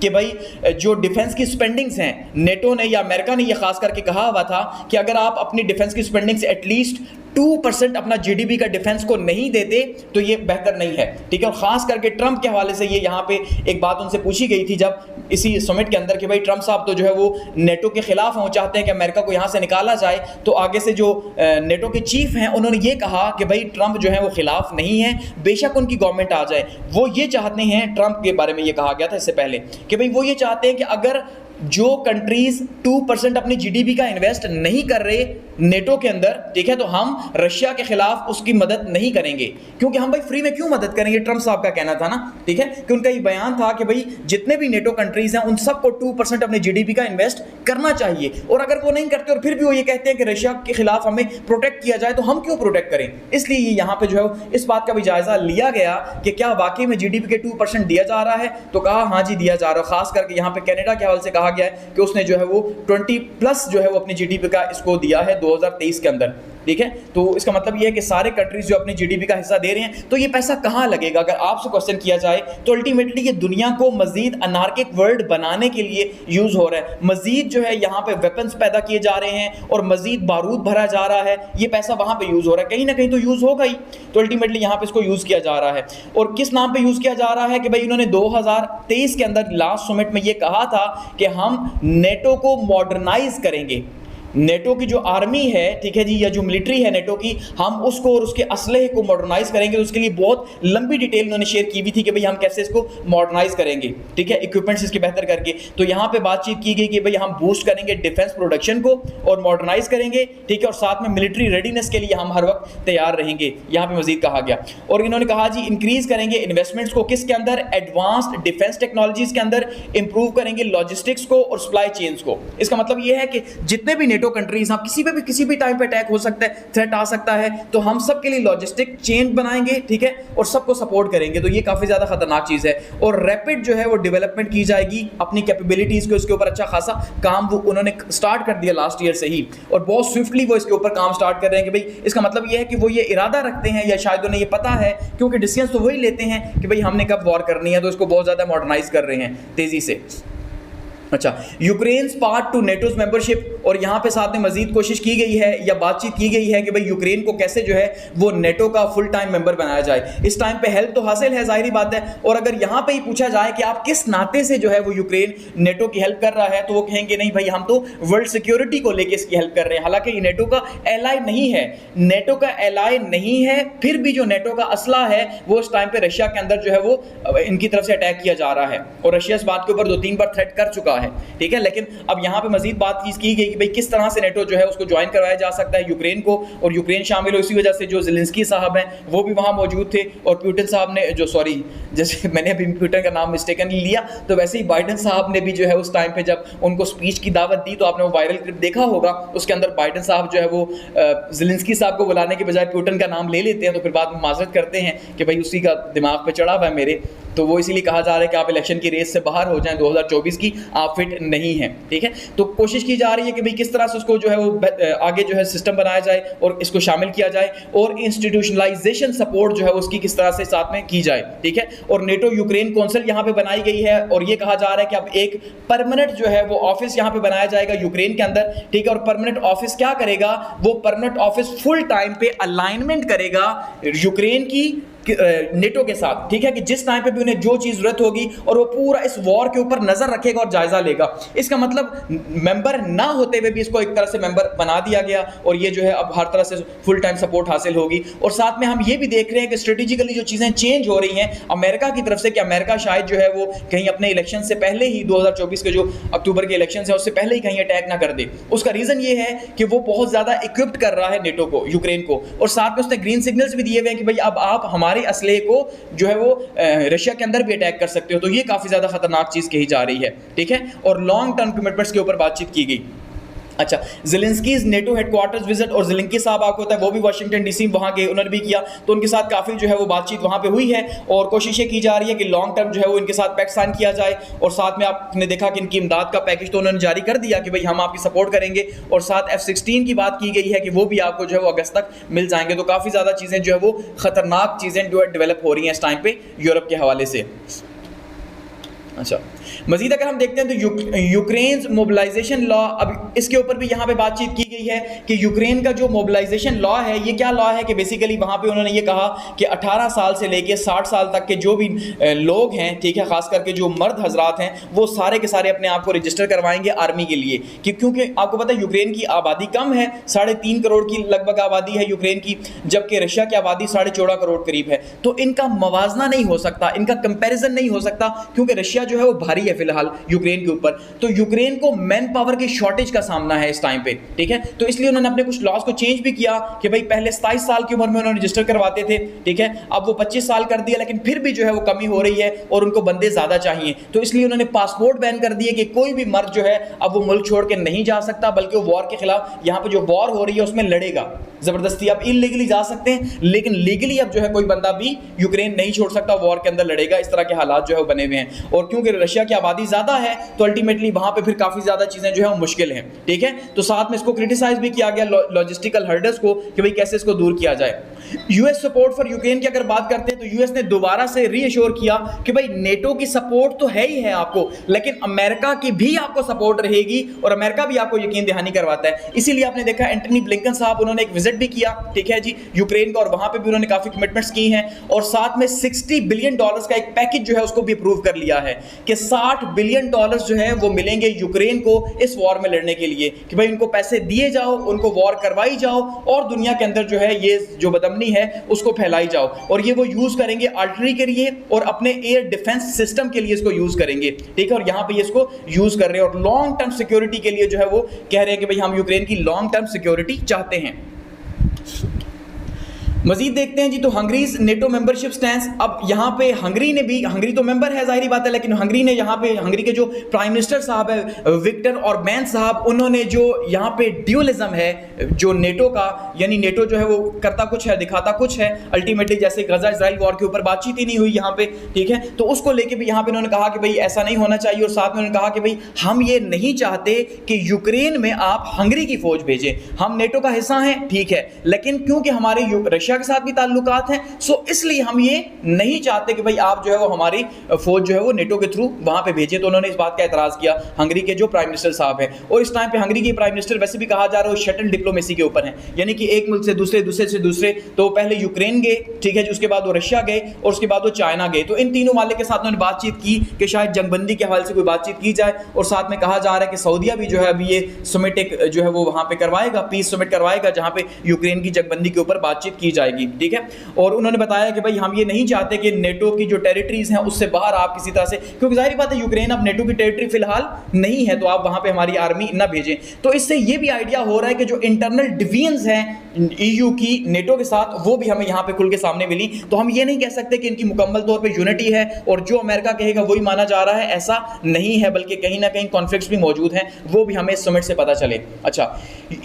S1: कि भाई जो डिफेंस की स्पेंडिंग्स हैं, नेटो ने या अमेरिका ने ये खास करके कहा हुआ था कि अगर आप अपनी डिफेंस की स्पेंडिंग से एटलीस्ट 2% अपना जीडीपी का डिफेंस को नहीं देते तो ये बेहतर नहीं है। ठीक है, और खास करके ट्रंप के हवाले से ये यहाँ पे एक बात उनसे पूछी गई थी जब इसी समिट के अंदर कि भाई ट्रंप साहब तो जो है वो नेटो के खिलाफ हैं, वो चाहते हैं कि अमेरिका को यहाँ से निकाला जाए, तो आगे से जो नेटो के चीफ हैं उन्होंने ये कहा कि भाई ट्रंप जो है वो खिलाफ नहीं है, बेशक उनकी गवर्नमेंट आ जाए, वो ये चाहते हैं, ट्रंप के बारे में ये कहा गया था इससे पहले कि भाई वो ये चाहते हैं कि अगर जो कंट्रीज 2% अपनी जीडीपी का इन्वेस्ट नहीं कर रहे नेटो के अंदर, ठीक है, तो हम रशिया के खिलाफ उसकी मदद नहीं करेंगे, क्योंकि हम भाई फ्री में क्यों मदद करेंगे, ट्रंप साहब का कहना था ना, ठीक है, कि उनका ये बयान था कि भाई जितने भी नेटो कंट्रीज हैं उन सबको 2% अपने जीडीपी का इन्वेस्ट करना चाहिए, और अगर वो नहीं करते और फिर भी वो ये कहते हैं कि रशिया के खिलाफ हमें प्रोटेक्ट किया जाए, तो हम क्यों प्रोटेक्ट करें। इसलिए ये यहाँ पे जो है इस बात का भी जायजा लिया गया कि क्या वाकई में जीडीपी के 2% दिया जा रहा है, तो कहा हाँ जी दिया जा रहा है। खास करके यहाँ पे कनाडा के हवाले से कहा गया है कि उसने जो है वो 20+ जो है वो अपनी जीडीपी का इसको दिया है 2023 के अंदर, ठीक है। तो इसका मतलब ये है कि सारे कंट्रीज जो अपनी जीडीपी का हिस्सा दे रहे हैं, तो ये पैसा कहाँ लगेगा। अगर आपसे क्वेश्चन किया जाए तो अल्टीमेटली ये दुनिया को मजीद अनार्किक वर्ल्ड बनाने के लिए यूज हो रहा है, मजीद जो है यहाँ पे वेपन्स पैदा किए जा रहे हैं और मजीद बारूद भरा जा रहा है, ये पैसा वहां पे यूज हो रहा है, कहीं ना कहीं तो यूज होगा ही। तो अल्टीमेटली यहाँ पे इसको यूज किया जा रहा है, और किस नाम पे यूज किया जा रहा है कि भाई इन्होंने 2023 के अंदर लास्ट समिट में ये कहा था कि हम नेटो को मॉडर्नाइज करेंगे, नेटो की जो आर्मी है, ठीक है जी, या जो मिलिट्री है नेटो की, हम उसको और उसके असलहे को मॉडर्नाइज करेंगे। तो उसके लिए बहुत लंबी डिटेल उन्होंने शेयर की हुई थी कि भाई हम कैसे इसको मॉडर्नाइज करेंगे, ठीक है, इक्विपमेंट्स इसके बेहतर करके। तो यहाँ पे बातचीत की गई कि भाई हम बूस्ट करेंगे डिफेंस प्रोडक्शन को और मॉडर्नाइज करेंगे, ठीक है, और साथ में मिलिट्री रेडीनेस के लिए हम हर वक्त तैयार रहेंगे, यहाँ पे मजीद कहा गया। और इन्होंने कहा जी इंक्रीज करेंगे इन्वेस्टमेंट्स को, किसके अंदर, एडवांस्ड डिफेंस टेक्नोलॉजीज के अंदर, इंप्रूव करेंगे लॉजिस्टिक्स को और सप्लाई चेन्स को। इसका मतलब यह है कि जितने भी नेटो कंट्रीज, आप किसी भी टाइम पे अटैक हो सकता है, थ्रेट आ सकता है, तो हम सब के लिए लॉजिस्टिक चेन बनाएंगे, ठीक है, और सबको सपोर्ट करेंगे। तो ये काफी ज्यादा खतरनाक चीज है, और रैपिड जो है वो डेवलपमेंट की जाएगी अपनी कैपेबिलिटीज को, इसके ऊपर अच्छा खासा काम वो उन्होंने स्टार्ट कर दिया लास्ट ईयर से ही, और बहुत स्विफ्टली वो इसके ऊपर काम स्टार्ट कर रहे हैं कि भाई इसका मतलब ये है कि वो ये इरादा रखते हैं, या शायद उन्हें ये पता है, क्योंकि डिसीजन तो वही लेते हैं कि भाई हमने कब वॉर करनी है, तो इसको बहुत ज्यादा मॉडर्नाइज कर रहे हैं तेजी से। अच्छा, Ukraine part two NATO's membership, और यहां पे साथ में मजीद कोशिश की गई है या बातचीत की गई है कि भाई यूक्रेन को कैसे जो है वो नेटो का फुल टाइम मेंबर बनाया जाए। इस टाइम पे हेल्प तो हासिल है, जाहिर बात है, और अगर यहां पे ही पूछा जाए कि आप किस नाते से जो है वो यूक्रेन नेटो की हेल्प कर रहा है, तो वो कहेंगे नहीं भाई हम तो वर्ल्ड सिक्योरिटी को लेकर इसकी हेल्प कर रहे हैं। हालांकि ये नेटो का एलाय नहीं है, नेटो का एलाय नहीं है, फिर भी जो नेटो का असला है वो इस टाइम पे रशिया के अंदर जो है वो इनकी तरफ से अटैक किया जा रहा है, और रशिया इस बात के ऊपर 2-3 बार थ्रेट कर चुका है, ठीक है। लेकिन अब यहां पे मजीद बात की गई कि भाई किस तरह से नेटो जो है उसको ज्वाइन करवाया जा सकता है यूक्रेन को, और यूक्रेन शामिल हो। इसी वजह से जो ज़ेलेंस्की साहब हैं वो भी वहां मौजूद थे, और पुतिन साहब ने जो जैसे मैंने अभी पुतिन का नाम मिस्टेकनली लिया, तो वैसे ही बाइडेन साहब ने भी जो है उस टाइम पे जब उनको स्पीच की दावत दी, तो आपने वो वायरल क्लिप देखा होगा, उसके अंदर बाइडेन साहब जो है वो ज़ेलेंस्की साहब को बुलाने के बजाय पुतिन का नाम ले लेते हैं, तो फिर बाद में माजरत करते हैं कि भाई उसी का दिमाग पे चढ़ा हुआ है मेरे, तो वो इसीलिए कहा जा रहा है कि आप इलेक्शन की रेस से बाहर हो जाएं 2024 की, आप फिट नहीं हैं, ठीक है। तो कोशिश की जा रही है कि भाई किस तरह से उसको जो है वो आगे जो है सिस्टम बनाया जाए और इसको शामिल किया जाए, और इंस्टीट्यूशनलाइजेशन सपोर्ट जो है उसकी किस तरह से साथ में की जाए, ठीक है। और नेटो यूक्रेन काउंसिल यहाँ पे बनाई गई है, और ये कहा जा रहा है कि अब एक परमानेंट जो है वो ऑफिस यहाँ पे बनाया जाएगा यूक्रेन के अंदर, ठीक है। और परमानेंट ऑफिस क्या करेगा, वो परमानेंट ऑफिस फुल टाइम पे अलाइनमेंट करेगा यूक्रेन की नेटो के साथ, ठीक है, कि जिस टाइम पे भी उन्हें जो चीज जरूरत होगी, और वो पूरा इस वॉर के ऊपर नजर रखेगा और जायजा लेगा। इसका मतलब मेंबर ना होते हुए भी इसको एक तरह से मेंबर बना दिया गया, और ये जो है अब हर तरह से फुल टाइम सपोर्ट हासिल होगी। और साथ में हम ये भी देख रहे हैं कि स्ट्रेटेजिकली जो चीजें चेंज हो रही हैं अमेरिका की तरफ से, कि अमेरिका शायद जो है वो कहीं अपने इलेक्शन से पहले ही 2024 के जो अक्टूबर के इलेक्शन है उससे पहले ही कहीं अटैक ना कर दे। उसका रीजन ये है कि वो बहुत ज्यादा इक्विप्ड कर रहा है नेटो को, यूक्रेन को, और साथ में उसने ग्रीन सिग्नल्स भी दिए हुए हैं कि भाई अब आप हमारे असले को जो है वो रशिया के अंदर भी अटैक कर सकते हो। तो ये काफी ज्यादा खतरनाक चीज कही जा रही है, ठीक है। और लॉन्ग टर्म कमिटमेंट्स के ऊपर बातचीत की गई। अच्छा, ज़ेलेंस्कीज़ नेटो हेडक्वार्टर्स विजिट, और ज़ेलेंस्की साहब आपको पता है वो भी वाशिंगटन डीसी वहाँ गए, उन्होंने भी किया, तो उनके साथ काफ़ी जो है वो बातचीत वहाँ पे हुई है, और कोशिशें की जा रही है कि लॉन्ग टर्म जो है वो इनके साथ पैक्ट साइन किया जाए। और साथ में आपने देखा कि इनकी इमदाद का पैकेज तो उन्होंने जारी कर दिया कि भाई हम आपकी सपोर्ट करेंगे, और साथ F-16 की बात की गई है कि वो भी आपको जो है वो अगस्त तक मिल जाएंगे। तो काफ़ी ज़्यादा चीज़ें जो है वो खतरनाक चीज़ें जो है डेवलप हो रही हैं इस टाइम पे यूरोप के हवाले से। अच्छा, मजीद अगर हम देखते हैं तो यूक्रेन मोबिलाइजेशन लॉ, अब इसके ऊपर भी यहाँ पे बातचीत की गई है कि यूक्रेन का जो मोबिलाइजेशन लॉ है ये क्या लॉ है, कि बेसिकली वहाँ पे उन्होंने ये कहा कि 18 साल से लेके 60 साल तक के जो भी लोग हैं, ठीक है, खास करके जो मर्द हजरात हैं, वो सारे के सारे अपने आप को रजिस्टर करवाएंगे आर्मी के लिए, क्योंकि आपको पता है यूक्रेन की आबादी कम है, 3.5 करोड़ की लगभग आबादी है यूक्रेन की, जबकि रशिया की आबादी 14.5 करोड़ करीब है। तो इनका मवाजना नहीं हो सकता, इनका कंपेरिजन नहीं हो सकता, क्योंकि रशिया जो है वो भारी जारी है फिलहाल यूक्रेन के ऊपर, तो यूक्रेन को मैन पावर की शॉर्टेज का सामना है इस टाइम पे, ठीक है। तो इसलिए उन्होंने अपने कुछ लॉज को चेंज भी किया कि भाई पहले 27 साल की उम्र में उन्होंने रजिस्टर करवाते थे, ठीक है, अब वो 25 साल कर दिया, लेकिन फिर भी जो है वो कमी हो रही है और उनको बंदे ज्यादा चाहिए, तो इसलिए उन्होंने पासपोर्ट बैन कर दिए कि कोई भी मर्द जो है अब वो मुल्क छोड़ के नहीं जा सकता, बल्कि वो वॉर के खिलाफ, यहां पे जो वॉर हो रही है उसमें लड़ेगा जबरदस्ती। अब इलीगली जा सकते हैं, लेकिन लीगली अब जो है कोई बंदा भी यूक्रेन नहीं छोड़ सकता, वॉर के अंदर लड़ेगा। इस तरह के हालात जो है वो बने हुए हैं, और क्योंकि रशिया की आबादी ज्यादा है तो अल्टीमेटली वहां पे फिर काफी ज्यादा चीजें जो है वो मुश्किल हैं, ठीक है। तो साथ में इसको क्रिटिसाइज भी किया गया लॉजिस्टिकल हर्डल्स को कि भाई कैसे इसको दूर किया जाए। यूएस सपोर्ट फॉर यूक्रेन की अगर बात करते हैं तो यूएस ने दोबारा से रीअश्योर किया कि भाई नेटो की सपोर्ट तो है ही है आपको, लेकिन अमेरिका की भी आपको सपोर्ट रहेगी, और अमेरिका भी आपको यकीन दहानी करवाता है। इसीलिए आपने देखा एंटनी ब्लिंकन साहब उन्होंने एक विजिट भी किया, ठीक है जी, यूक्रेन का, और वहां पे भी उन्होंने काफी कमिटमेंट्स की हैं, और साथ में $60 बिलियन का एक पैकेज जो है उसको भी अप्रूव कर लिया है कि $60 बिलियन जो है वो मिलेंगे यूक्रेन को इस वॉर में लड़ने के लिए, कि भाई उनको पैसे दिए जाओ, उनको वॉर करवाई जाओ, और दुनिया के अंदर जो है ये जो बदमनी है उसको फैलाई जाओ, और ये वो यूज करेंगे आर्टिलरी के लिए और अपने एयर डिफेंस सिस्टम के लिए इसको यूज करेंगे, ठीक है। और यहां पे ये इसको यूज कर रहे हैं, और लॉन्ग टर्म सिक्योरिटी के लिए जो है वो कह रहे हैं कि भाई हम यूक्रेन की लॉन्ग टर्म सिक्योरिटी चाहते हैं। मजीद देखते हैं जी, तो हंगरीज नेटो मेंबरशिप स्टैंस। अब यहाँ पे हंगरी ने भी, हंगरी तो मेंबर है जाहिर बात है, लेकिन हंगरी ने यहाँ पे, हंगरी के जो प्राइम मिनिस्टर साहब है विक्टर ऑरबैन साहब, उन्होंने जो यहाँ पे ड्यूलिज्म है जो नेटो का, यानी नेटो जो है वो करता कुछ है दिखाता कुछ है, अल्टीमेटली जैसे गजा इजराइल वॉर के ऊपर बातचीत ही नहीं हुई यहाँ पे, ठीक है, तो उसको लेके भी यहाँ पे उन्होंने कहा कि भाई ऐसा नहीं होना चाहिए, और साथ में उन्होंने कहा कि भाई हम ये नहीं चाहते कि यूक्रेन में आप हंगरी की फौज भेजें, हम नेटो का हिस्सा हैं, ठीक है, लेकिन क्योंकि हमारे रशिया के साथ भी ताल्लुकात हैं, सो इसलिए हम ये नहीं चाहते कि भाई आप जो है वो हमारी फौज जो है वो नेटो के थ्रू वहां पे भेजें। तो उन्होंने इस बात का एतराज किया हंगरी के जो प्राइम मिनिस्टर साहब हैं, और इस टाइम पे हंगरी के प्राइम मिनिस्टर वैसे भी कहा जा रहा है शटल डिप्लोमेसी के ऊपर है, यानी कि एक मुल्क से दूसरे, दूसरे से दूसरे, तो पहले यूक्रेन गए, ठीक है, उसके बाद वो रशिया गए, और उसके बाद वो चाइना गए, तो इन तीनों मालिक के साथ उन्होंने बातचीत की कि शायद जंगबंदी के हवाले से कोई बातचीत की जाए, और साथ में कहा जा रहा है कि सऊदीया भी जो है अभी ये समिट एक जो है वो वहां पे करवाएगा, पीस समिट करवाएगा, जहां पे यूक्रेन की जंगबंदी के ऊपर बातचीत की जाएगी, ठीक है। और उन्होंने बताया कि भाई हम ये नहीं चाहते कि नेटो की जो टेरिटरीज हैं उससे बाहर आप किसी तरह से, क्योंकि जाहिर बात है यूक्रेन अब नेटो की टेरिटरी फिलहाल नहीं है, तो आप वहां पे हमारी आर्मी ना भेजें। तो इससे ये भी आइडिया हो रहा है कि जो इंटरनल डिवीजन्स हैं ईयू की नेटो के साथ, वो भी हमें यहां पे खुल के सामने मिली। तो हम ये नहीं कह सकते कि इनकी मुकम्मल तौर पे यूनिटी है और जो अमेरिका कहेगा वही माना जा रहा है, ऐसा नहीं है, बल्कि कहीं ना कहीं कॉन्फ्लिक्ट्स भी मौजूद हैं, वो भी हमें इस समिट से पता चले। अच्छा,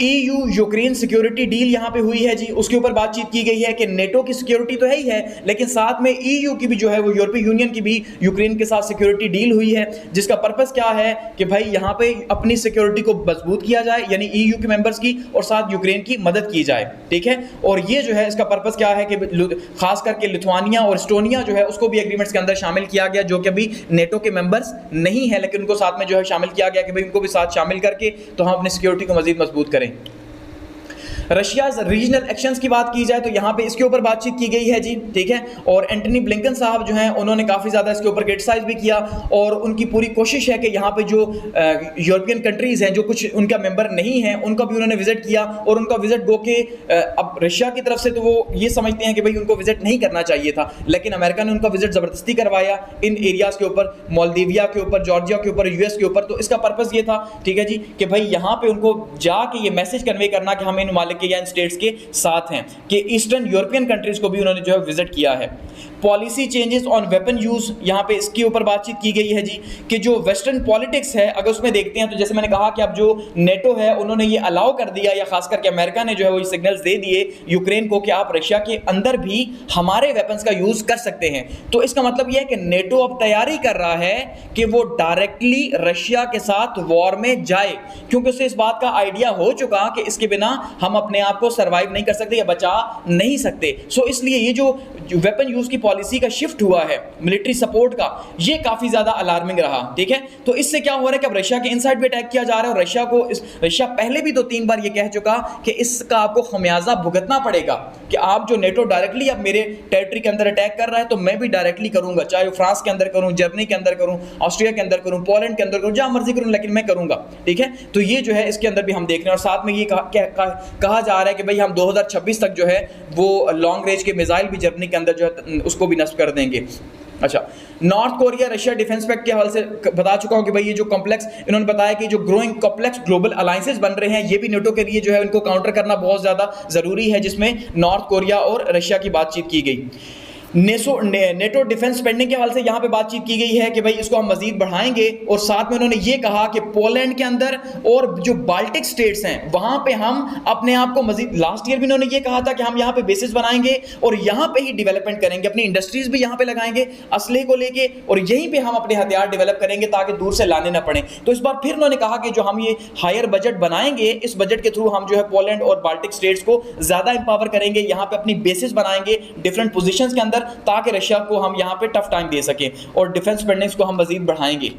S1: ईयू यूक्रेन सिक्योरिटी डील यहां पे हुई है जी, उसके ऊपर बातचीत की गई है कि नेटो की सिक्योरिटी तो है ही है, लेकिन साथ में ईयू की भी जो है वो यूरोपीय यूनियन की भी यूक्रेन के साथ सिक्योरिटी डील हुई है, जिसका पर्पस क्या है कि भाई यहां पे अपनी सिक्योरिटी को मजबूत किया जाए, यानी ईयू के मेंबर्स की, और साथ यूक्रेन की मदद की जाए, ठीक है। और ये जो है इसका पर्पस क्या है कि खास करके लिथुआनिया और एस्टोनिया जो है उसको भी एग्रीमेंट्स के अंदर शामिल किया गया, जो कि अभी नेटो के मेंबर्स नहीं है, लेकिन उनको साथ में जो है शामिल किया गया कि भाई उनको भी साथ शामिल करके तो हम अपनी सिक्योरिटी को मजीद मजबूत करें। रशिया रीजनल एक्शंस की बात की जाए तो यहाँ पे इसके ऊपर बातचीत की गई है जी, ठीक है। और एंटनी ब्लिंकन साहब जो हैं उन्होंने काफ़ी ज़्यादा इसके ऊपर क्रिटिसाइज भी किया, और उनकी पूरी कोशिश है कि यहाँ पे जो यूरोपियन कंट्रीज़ हैं जो कुछ उनका मेंबर नहीं है उनका भी उन्होंने विजिट किया, और उनका विजिट गो के अब रशिया की तरफ से तो वो ये समझते हैं कि भाई उनको विजिट नहीं करना चाहिए था, लेकिन अमेरिका ने उनका विजिट ज़बरदस्ती करवाया इन एरियाज़ के ऊपर, मोल्दीविया के ऊपर, जॉर्जिया के ऊपर, यूएस के ऊपर। तो इसका पर्पज़ ये था, ठीक है जी, कि भाई यहाँ पे उनको जाके ये मैसेज कन्वे करना कि हम इन मालिक के या इन स्टेट्स के साथ हैं, कि ईस्टर्न यूरोपियन कंट्रीज को भी उन्होंने जो है विजिट किया है। Policy changes on weapon use, यहाँ पे इसके ऊपर बातचीत की गई है जी, कि जो वेस्टर्न पॉलिटिक्स है अगर उसमें देखते हैं तो जैसे मैंने कहा कि अब जो नेटो है उन्होंने ये अलाउ कर दिया, या खास करके अमेरिका ने जो है वो सिग्नल्स दे दिए यूक्रेन को कि आप रशिया के अंदर भी हमारे वेपन्स का यूज कर सकते हैं। तो इसका मतलब यह है कि नेटो अब तैयारी कर रहा है कि वो डायरेक्टली रशिया के साथ वॉर में जाए, क्योंकि उसे इस बात का आइडिया हो चुका कि इसके बिना हम अपने आप को सर्वाइव नहीं कर सकते या बचा नहीं सकते। सो इसलिए ये जो वेपन यूज की पॉलिसी का शिफ्ट हुआ है मिलिट्री सपोर्ट का, ये काफी ज्यादा अलार्मिंग रहा, ठीक है। तो इससे क्या हो रहा है कि अब रशिया के इनसाइड भी अटैक किया जा रहा है, और रशिया पहले भी 2-3 बार ये कह चुका कि इसका आपको खमियाजा भुगतना पड़ेगा, कि आप जो नेटो डायरेक्टली अब मेरे टेरिटरी के अंदर अटैक कर रहा है तो मैं भी डायरेक्टली करूंगा, चाहे फ्रांस के अंदर करूं, जर्मनी के अंदर करूं, ऑस्ट्रिया के अंदर करूं, पोलैंड के अंदर करूं, जहां मर्जी करूं, लेकिन मैं करूंगा, ठीक है। तो ये जो है इसके अंदर भी हम देख रहे हैं, और साथ में ये कहा जा रहा है कि भाई हम 2026 तक जो है वो लॉन्ग रेंज के मिसाइल भी जर्मनी के अंदर जो है उसको भी नस्ब कर देंगे। अच्छा, North Korea Russia defence pact के हवाले से बता चुका हूं कि भाई ये जो कॉम्प्लेक्स, इन्होंने बताया कि जो ग्रोइंग कॉम्प्लेक्स ग्लोबल अलायंसेस बन रहे हैं, ये भी नेटो के लिए जो है उनको काउंटर करना बहुत ज्यादा जरूरी है, जिसमें नॉर्थ कोरिया और रशिया की बातचीत की गई। नेटो डिफेंस स्पेंडिंग के हवाले से यहाँ पे बातचीत की गई है कि भाई इसको हम मजीद बढ़ाएंगे, और साथ में उन्होंने ये कहा कि पोलैंड के अंदर और जो बाल्टिक स्टेट्स हैं वहां पे हम अपने आप को मजीद, लास्ट ईयर भी उन्होंने ये कहा था कि हम यहाँ पे बेसिस बनाएंगे और यहाँ पे ही डेवलपमेंट करेंगे, अपनी इंडस्ट्रीज भी यहाँ पे लगाएंगे असले को लेके, और यहीं पे हम अपने हथियार डेवलप करेंगे ताकि दूर से लाने ना पड़े। तो इस बार फिर उन्होंने कहा कि जो हम ये हायर बजट बनाएंगे, इस बजट के थ्रू हम जो है पोलैंड और बाल्टिक स्टेट्स को ज्यादा इंपावर करेंगे, यहाँ पे अपनी बेसिस बनाएंगे डिफरेंट पोजिशन के अंदर, ताकि रशिया को हम यहां पे टफ टाइम दे सकें, और डिफेंस स्पेंडिंग्स को हम मजीद बढ़ाएंगे।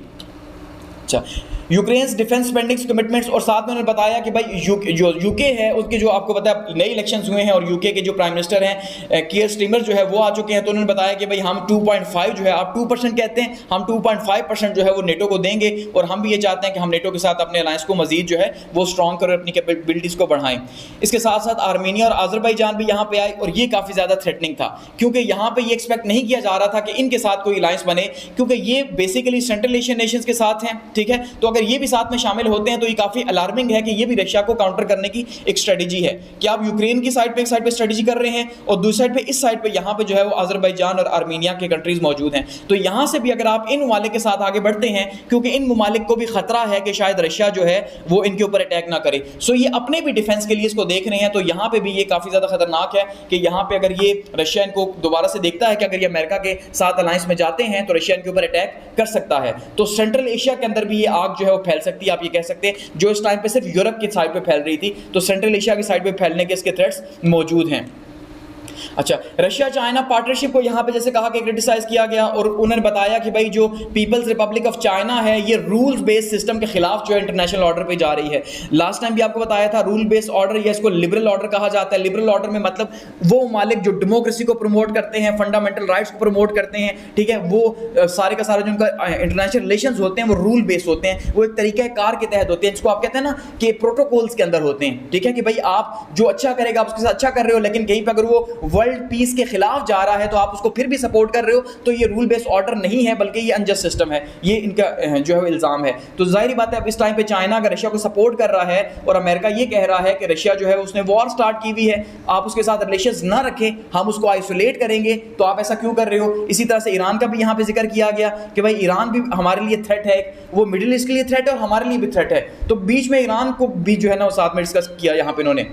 S1: अच्छा, यूक्रेन डिफेंस स्पेंडिंग्स कमिटमेंट्स, और साथ में उन्होंने बताया कि भाई जो यूके है उसके जो आपको पता है नए इलेक्शंस हुए हैं और यूके के जो प्राइम मिनिस्टर हैं कीयर स्टीमर जो है वो आ चुके हैं, तो उन्होंने बताया कि भाई हम 2.5 जो है, आप 2% कहते हैं, हम 2.5% जो है वो नेटो को देंगे, और हम भी ये चाहते हैं कि हम नेटो के साथ अपने अलायंस को मजीद जो है वो स्ट्रॉन्ग करें, अपनी कैपेबिलिटीज को बढ़ाएं। इसके साथ साथ आर्मेनिया और अजरबैजान भी यहाँ पे आए, और ये काफ़ी ज़्यादा थ्रेटनिंग था, क्योंकि यहाँ पे ये एक्सपेक्ट नहीं किया जा रहा था कि इनके साथ कोई अलायंस बने, क्योंकि ये बेसिकली सेंट्रल एशियन नेशंस के साथ हैं, ठीक है। तो अगर ये भी साथ में शामिल होते हैं तो ये काफी अलार्मिंग है कि ये भी रशिया को काउंटर करने की एक स्ट्रेटजी है कि आप यूक्रेन की साइड पे एक साइड पे स्ट्रेटजी कर रहे हैं, और दूसरी साइड पे इस साइड पे यहाँ पे जो है वो अजरबैजान और आर्मेनिया के कंट्रीज मौजूद हैं। तो यहाँ से भी अगर आप इन ममालिक के साथ आगे बढ़ते हैं, क्योंकि इन ममालिक को भी खतरा है कि शायद रशिया जो है वो इनके ऊपर अटैक ना करे, सो ये अपने भी डिफेंस के लिए इसको देख रहे हैं। तो यहाँ पे भी ये काफी ज्यादा खतरनाक है कि यहाँ पे अगर ये रशिया इनको दोबारा से देखता है कि अगर ये अमेरिका के साथ अलायंस में जाते हैं तो रशिया इनके ऊपर अटैक कर सकता है, तो सेंट्रल एशिया के अंदर भी ये आग जो है वो फैल सकती है। आप ये कह सकते हैं जो इस टाइम पे सिर्फ यूरोप की साइड पे फैल रही थी, तो सेंट्रल एशिया की साइड पे फैलने के इसके थ्रेट्स मौजूद हैं। अच्छा, रशिया चाइना पार्टनरशिप को यहाँ पे जैसे कहा कि क्रिटिसाइज किया गया, और उन्होंने बताया कि भाई जो पीपल्स रिपब्लिक ऑफ चाइना है ये रूल्स बेस्ड सिस्टम के खिलाफ जो है इंटरनेशनल ऑर्डर पे जा रही है। लास्ट टाइम भी आपको बताया था रूल बेस्ड ऑर्डर, या इसको लिबरल ऑर्डर कहा जाता है। लिबरल ऑर्डर में मतलब वो मालिक जो डेमोक्रेसी को प्रमोट करते हैं, फंडामेंटल राइट्स को प्रमोट करते हैं, ठीक है, वो सारे का सारा जो उनका इंटरनेशनल रिलेशंस होते हैं वो रूल बेस्ड होते हैं, वो एक तरीका कार के तहत होते हैं, जिसको आप कहते हैं ना कि प्रोटोकॉल्स के अंदर होते हैं, ठीक है, कि भाई आप जो अच्छा करेगा आप उसके साथ अच्छा कर रहे हो, लेकिन कहीं पर अगर वो वर्ल्ड पीस के खिलाफ जा रहा है तो आप उसको फिर भी सपोर्ट कर रहे हो, तो ये रूल बेस्ड ऑर्डर नहीं है बल्कि ये अनजस्ट सिस्टम है, ये इनका जो है इल्जाम है। तो जाहिर बात है अब इस टाइम पे चाइना अगर रशिया को सपोर्ट कर रहा है और अमेरिका ये कह रहा है कि रशिया जो है उसने वॉर स्टार्ट की हुई है, आप उसके साथ रिलेशंस ना रखें, हम उसको आइसोलेट करेंगे, तो आप ऐसा क्यों कर रहे हो। इसी तरह से ईरान का भी यहाँ पे जिक्र किया गया कि भाई ईरान भी हमारे लिए थ्रेट है, वो मिडिल ईस्ट के लिए थ्रेट है और हमारे लिए भी थ्रेट है, तो बीच में ईरान को भी जो है ना साथ में डिस्कस किया यहाँ पे इन्होंने।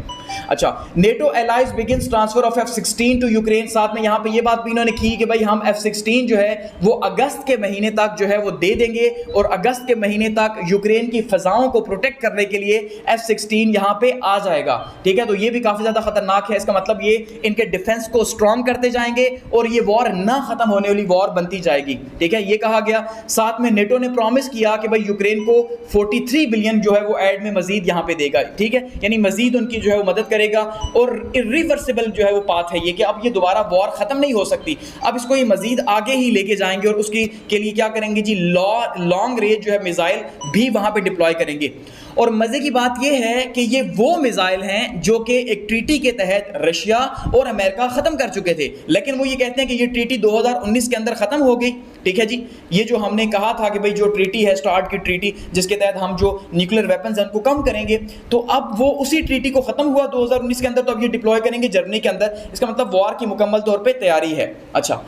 S1: अच्छा, NATO allies begins transfer of F-16 to Ukraine, साथ में यहाँ पे ये बात भी इन्होंने की कि भाई हम F-16 जो है वो अगस्त के महीने तक जो है वो दे देंगे, और अगस्त के महीने तक यूक्रेन की फजाओं को प्रोटेक्ट करने के लिए F-16 यहाँ पे आ जाएगा, ठीक है। तो ये भी काफी ज्यादा खतरनाक है, इसका मतलब ये इनके डिफेंस को स्ट्रॉन्ग करते जाएंगे और ये वॉर ना खत्म होने वाली वॉर बनती जाएगी, ठीक है, ये कहा गया। साथ में नेटो ने प्रॉमिस किया कि भाई यूक्रेन को 43 बिलियन जो है वो एड में मजीद यहाँ पे देगा, ठीक है, यानी मजीद उनकी जो है वो मदद करेगा, और इरिवर्सिबल जो है वो पाथ है ये कि अब ये दोबारा वॉर खत्म नहीं हो सकती, अब इसको ये मजीद आगे ही लेके जाएंगे, और उसकी के लिए क्या करेंगे जी, लॉन्ग रेंज जो है मिसाइल भी वहां पे डिप्लॉय करेंगे। और मजे की बात यह है कि ये वो मिसाइल हैं जो कि एक ट्रीटी के तहत रशिया और अमेरिका खत्म कर चुके थे, लेकिन वो ये कहते हैं कि ये ट्रीटी 2019 के अंदर खत्म हो गई, ठीक है जी। ये जो हमने कहा था कि भाई जो ट्रीटी है, स्टार्ट की ट्रीटी जिसके तहत हम जो न्यूक्लियर वेपन्स हैं उनको कम करेंगे, तो अब वो उसी ट्रीटी को खत्म हुआ 2019 के अंदर, तो अब ये डिप्लॉय करेंगे जर्मनी के अंदर, इसका मतलब वॉर की मुकम्मल तौर पे तैयारी है। अच्छा,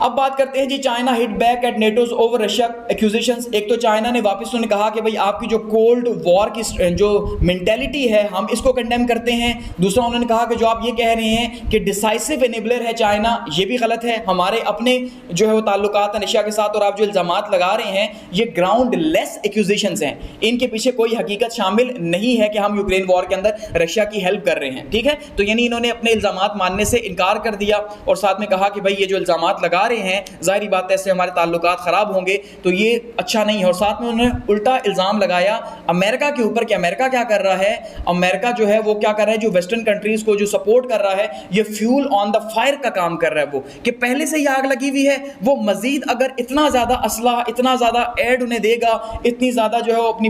S1: अब बात करते हैं जी, China hit back at NATO's over Russia accusations. एक तो चाइना ने वापस उन्होंने कहा कि भाई आपकी जो कोल्ड वॉर की जो मेंटेलिटी है हम इसको कंडेम करते हैं। दूसरा उन्होंने कहा कि जो आप ये कह रहे हैं कि डिसाइसिव एनेबलर है चाइना, ये भी गलत है, हमारे अपने जो है वो ताल्लुकात हैं रशिया के साथ, और आप जो इल्जामात लगा रहे हैं ये ग्राउंड लेस एक्यूजेशंस हैं, इनके पीछे कोई हकीकत शामिल नहीं है कि हम यूक्रेन वॉर के अंदर रशिया की हेल्प कर रहे हैं, ठीक है। तो यानी इन्होंने अपने इल्जामात मानने से इनकार कर दिया, और साथ में कहा कि भाई ये जो इल्जामात लगा हैं जाहिर बात है इससे हमारे ताल्लुकात खराब होंगे, तो ये अच्छा नहीं है। और साथ में उन्होंने उल्टा इल्जाम लगाया अमेरिका के ऊपर कि अमेरिका क्या कर रहा है, अमेरिका जो है वो क्या कर रहा है, जो वेस्टर्न कंट्रीज को जो सपोर्ट कर रहा है ये फ्यूल ऑन द फायर का काम कर रहा है, वो कि पहले से ही आग लगी हुई है, वो मजीद अगर इतना ज्यादा असला, इतना ज्यादा एड उन्हें देगा, इतनी ज्यादा जो है वो अपनी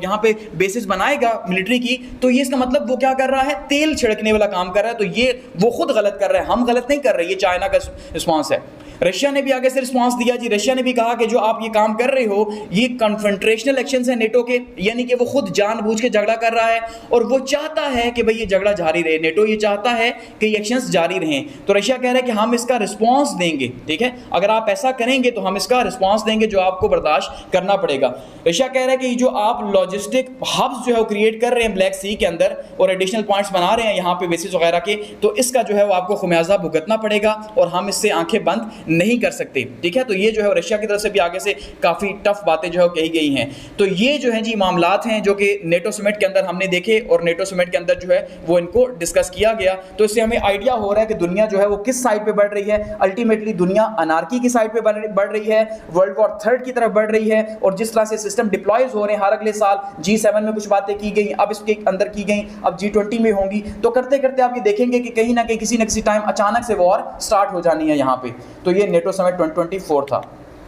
S1: यहाँ पे बेसिस बनाएगा मिलिट्री की, तो ये इसका मतलब वो क्या कर रहा है, तेल छिड़कने वाला काम कर रहा है। तो ये वो खुद गलत कर रहा है, हम गलत नहीं कर रहे, ये चाइना का रिस्पॉन्स है।
S2: रशिया ने भी आगे से रिस्पांस दिया जी। रशिया ने भी कहा कि जो आप ये काम कर रहे हो ये कन्फ्रंट्रेशनल एक्शंस है नेटो के, यानी कि वो खुद जानबूझ के झगड़ा कर रहा है और वो चाहता है कि भाई ये झगड़ा जारी रहे। नेटो ये चाहता है कि ये एक्शंस जारी रहें। तो रशिया कह रहा है कि हम इसका रिस्पांस देंगे, ठीक है, अगर आप ऐसा करेंगे तो हम इसका रिस्पांस देंगे जो आपको बर्दाश्त करना पड़ेगा। रशिया कह रहा है कि जो आप लॉजिस्टिक हब्स जो है वो क्रिएट कर रहे हैं ब्लैक सी के अंदर और एडिशनल पॉइंट्स बना रहे हैं यहाँ पे बेसिस वगैरह के, तो इसका जो है वो आपको खुमियाजा भुगतना पड़ेगा और हम इससे आंखें बंद नहीं कर सकते, ठीक है। तो ये जो है रशिया की तरफ से भी आगे से काफ़ी टफ बातें जो है कही गई हैं। तो ये जो है जी मामलात हैं जो कि नेटो समिट के अंदर हमने देखे और नेटो समिट के अंदर जो है वो इनको डिस्कस किया गया। तो इससे हमें आइडिया हो रहा है कि दुनिया जो है वो किस साइड पे बढ़ रही है। अल्टीमेटली दुनिया अनार्की की साइड पे बढ़ रही है, वर्ल्ड वॉर थर्ड की तरफ बढ़ रही है। और जिस तरह से सिस्टम डिप्लॉयज हो रहे हैं हर अगले साल, G7 में कुछ बातें की गई, अब इसके अंदर की गई, अब G20 में होंगी, तो करते करते आप ये देखेंगे कि कहीं ना कहीं किसी न किसी टाइम अचानक से वॉर स्टार्ट हो जानी है यहाँ पे। तो ये नेटो समिट 2024 था।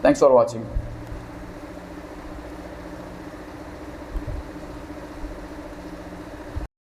S2: Thanks for watching.